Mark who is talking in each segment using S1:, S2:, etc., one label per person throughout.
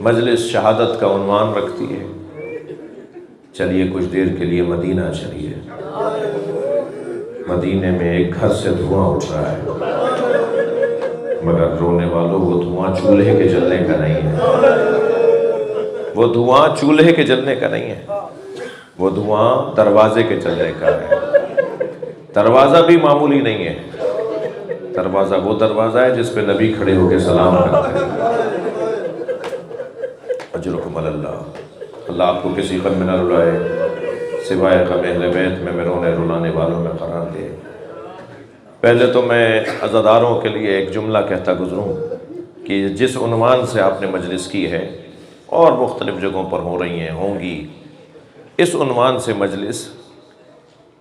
S1: مجلس شہادت کا عنوان رکھتی ہے، چلیے کچھ دیر کے لیے مدینہ چلیے۔ مدینے میں ایک گھر سے دھواں اٹھ رہا ہے، مگر رونے والوں وہ دھواں چولہے کے جلنے کا نہیں ہے، وہ دھواں چولہے کے جلنے کا نہیں ہے، وہ دھواں دروازے کے جلنے کا ہے۔ دروازہ بھی معمولی نہیں ہے، دروازہ وہ دروازہ ہے جس پہ نبی کھڑے ہو کے سلام کرتے ہیں۔ اجرکم اللہ، اللہ آپ کو کسی غم میں نہ رلائے، سوائے غم اہل بیت میں رونے رلانے والوں میں قرار دے۔ پہلے تو میں عزاداروں کے لیے ایک جملہ کہتا گزروں کہ جس عنوان سے آپ نے مجلس کی ہے اور مختلف جگہوں پر ہو رہی ہیں ہوں گی، اس عنوان سے مجلس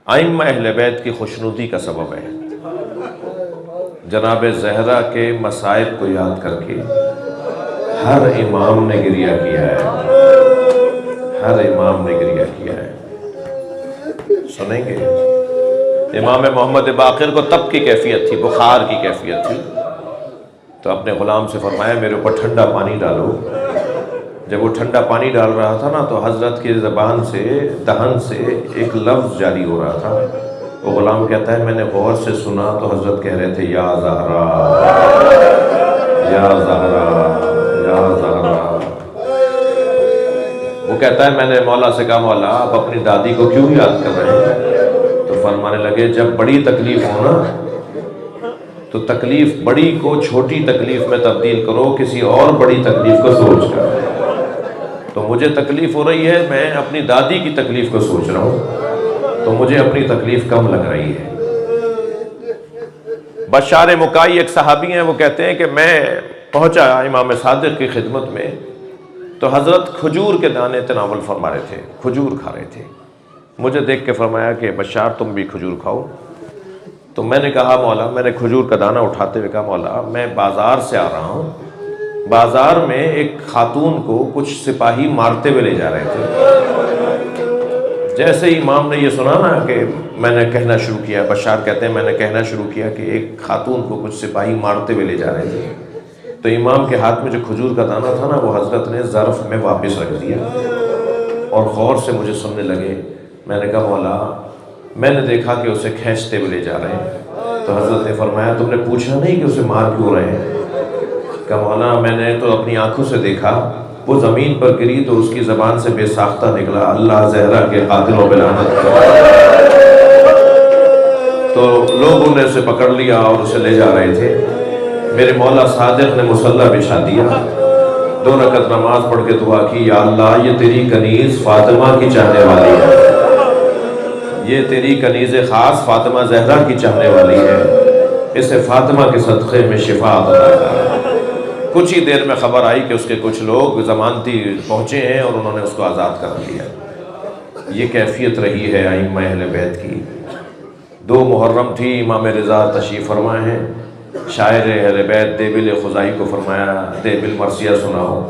S1: ائمہ اہل بیت کی خوشنودی کا سبب ہے۔ جناب زہرا کے مصائب کو یاد کر کے ہر امام نے گریہ کیا ہے، ہر امام نے گریہ کیا ہے۔ سنیں گے امام محمد باقر کو تب کی کیفیت تھی، بخار کی کیفیت تھی، تو اپنے غلام سے فرمایا میرے اوپر ٹھنڈا پانی ڈالو۔ جب وہ ٹھنڈا پانی ڈال رہا تھا نا تو حضرت کی زبان سے، دہن سے ایک لفظ جاری ہو رہا تھا۔ وہ غلام کہتا ہے میں نے غور سے سنا تو حضرت کہہ رہے تھے یا زہرا، یا زہرا، یا زہرا۔ وہ کہتا ہے میں نے مولا سے کہا مولا آپ اپنی دادی کو کیوں یاد کر رہے ہیں؟ تو فرمانے لگے جب بڑی تکلیف ہو نا تو تکلیف بڑی کو چھوٹی تکلیف میں تبدیل کرو، کسی اور بڑی تکلیف کو سوچ کر۔ تو مجھے تکلیف ہو رہی ہے، میں اپنی دادی کی تکلیف کو سوچ رہا ہوں، تو مجھے اپنی تکلیف کم لگ رہی ہے۔ بشار مکائی ایک صحابی ہیں، وہ کہتے ہیں کہ میں پہنچا امام صادق کی خدمت میں تو حضرت کھجور کے دانے تناول فرما رہے تھے، کھجور کھا رہے تھے۔ مجھے دیکھ کے فرمایا کہ بشار تم بھی کھجور کھاؤ۔ تو میں نے کہا مولا، میں نے کھجور کا دانہ اٹھاتے ہوئے کہا مولا میں بازار سے آ رہا ہوں، بازار میں ایک خاتون کو کچھ سپاہی مارتے ہوئے لے جا رہے تھے۔ جیسے ہی امام نے یہ سنا نا کہ میں نے کہنا شروع کیا، بشار کہتے ہیں میں نے کہنا شروع کیا کہ ایک خاتون کو کچھ سپاہی مارتے ہوئے لے جا رہے تھے، تو امام کے ہاتھ میں جو کھجور کا دانہ تھا نا وہ حضرت نے ظرف میں واپس رکھ دیا اور غور سے مجھے سننے لگے۔ میں نے کہا مولا میں نے دیکھا کہ اسے کھینچتے ہوئے لے جا رہے ہیں، تو حضرت نے فرمایا تم نے پوچھا نہیں کہ اسے مار کیوں رہے ہیں؟ کہ مولا میں نے تو اپنی آنکھوں سے دیکھا، وہ زمین پر گری تو اس کی زبان سے بے ساختہ نکلا اللہ زہرا کے قاتلوں پہ لعنت کرے۔ تو لوگوں نے اسے پکڑ لیا اور اسے لے جا رہے تھے۔ میرے مولا صادق نے مصلی بچھا دیا، 2 رکعت نماز پڑھ کے دعا کی یا اللہ یہ تیری کنیز فاطمہ کی چاہنے والی ہے، یہ تیری کنیز خاص فاطمہ زہرا کی چاہنے والی ہے، اسے فاطمہ کے صدقے میں شفا عطا کر۔ کچھ ہی دیر میں خبر آئی کہ اس کے کچھ لوگ ضمانتی پہنچے ہیں اور انہوں نے اس کو آزاد کر دیا۔ یہ کیفیت رہی ہے ائمہ اہل بیت کی۔ 2 محرم تھی، امام رضا تشریف فرما ہیں، شاعر اہل بیت دیبل خزائی کو فرمایا دیبل مرثیہ سناؤ۔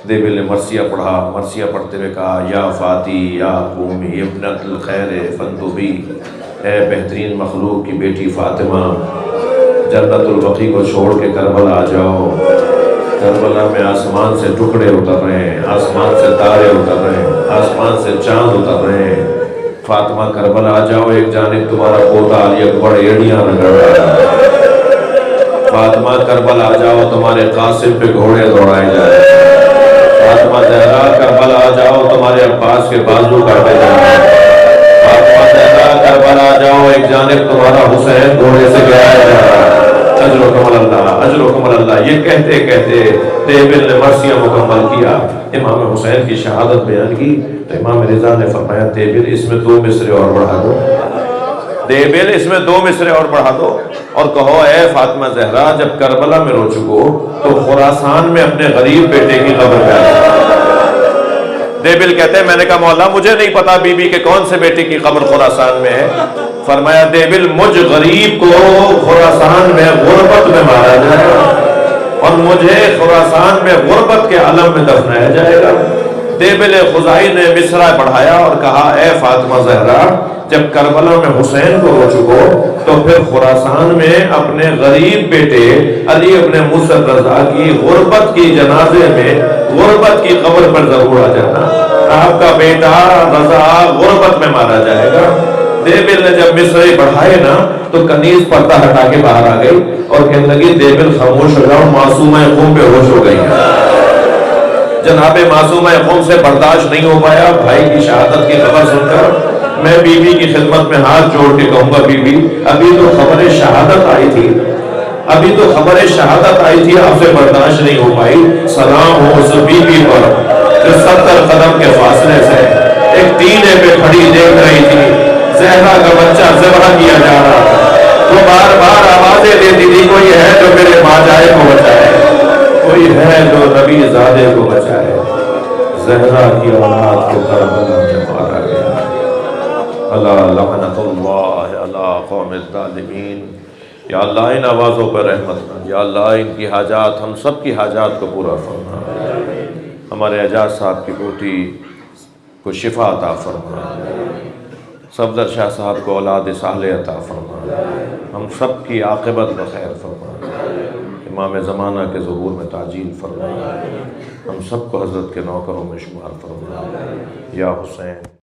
S1: دیبل نے مرثیہ پڑھا، مرثیہ پڑھتے ہوئے کہا یا فاتی یا قومی ابنت الخیر فندبی، اے بہترین مخلوق کی بیٹی فاطمہ جنت البقیع کو چھوڑ کے کربلا آ جاؤ۔ کربلا میں آسمان سے ٹکڑے اتر رہے ہیں، آسمان سے تارے اتر رہے ہیں، آسمان سے چاند اتر رہے ہیں، فاطمہ کربلا آ جاؤ، ایک جانب تمہارا پوتا علی اکبر ایڑیاں رگڑ رہا ہے، فاطمہ کربلا آ جاؤ تمہارے قاسم پہ گھوڑے دوڑائے جائیں، فاطمہ زہرا کربلا آ جاؤ تمہارے عباس کے بازو کاٹے جائیں، فاطمہ زہرا کربلا آ جاؤ ایک جانب تمہارا حسین گھوڑے سے گرایا جا رہا ہے۔ اجرکم اللہ، اجرکم اللہ۔ یہ کہتے کہتے دیبل نے مرثیہ مکمل کیا، امام حسین کی شہادت بیان کی، تو امام رضا نے فرمایا دیبل اس میں 2 مصرے اور بڑھا دو، دیبل اس میں 2 مصرے اور بڑھا دو اور کہو اے فاطمہ زہرا جب کربلا میں رو چکو تو خراسان میں اپنے غریب بیٹے کی قبر پہ آ۔ دیبل کہتے ہیں میں نے کہا مولا مجھے نہیں پتا بی بی کے کون سے بیٹے کی قبر خراسان میں ہے۔ فرمایا دیبل مجھ غریب کو خراسان میں غربت میں مارا جائے گا اور مجھے خراسان میں غربت کے عالم میں دفنایا جائے گا۔ دیبل خزائی نے مصرع پڑھایا اور کہا اے فاطمہ زہرا جب کربلا میں حسین کو رو چکو تو پھر خراسان میں اپنے غریب بیٹے علی ابن موسیٰ رضا کی غربت کی جنازے میں غربت کی قبر پر ضرور آ جانا. آپ کا بیٹا رضا غربت میں مارا جائے گا. دیبل نے جب مصرعی بڑھائے نا تو کنیز پردہ ہٹا کے باہر آ گئی اور کہنے لگی دیبل خاموش ہو جاؤ، معصومہ قوم بے ہوش ہو گئی ہے. جناب معصومہ قوم سے برداشت نہیں ہو پایا بھائی کی شہادت کی خبر سن کر. میں بی بی کی خدمت میں ہاتھ جوڑ کے کہوں گا، بی بی ابھی تو خبر شہادت آئی تھی، ابھی تو خبر شہادت آئی تھی، آپ سے برداشت نہیں ہو پائی. سلام ہو اس بی بی پر جو 70 قدم کے فاصلے سے ایک ٹیلے پہ کھڑی دیکھ رہی تھی زہرا کا بچہ ذبح کیا جا رہا تھا. وہ بار بار آوازیں دیتی تھی، کوئی ہے جو میرے ماجائے کو بچائے، کوئی ہے جو نبی زادے کو بچائے. زہرا کی اولاد کو کربلا میں مارا گیا. اللہ لعنت اللہ علی قوم الظالمین. یا اللہ ان آوازوں پر رحمت کر، یا اللہ ان کی حاجات، ہم سب کی حاجات کو پورا فرما. ہمارے اعجاز صاحب کی پوتی کو شفا عطا فرما، صفدر شاہ صاحب کو اولاد صالح عطا فرما، ہم سب کی عاقبت بخیر فرما. امام زمانہ کے ظہور میں تعجیل فرما، ہم سب کو حضرت کے نوکروں میں شمار فرما. یا حسین.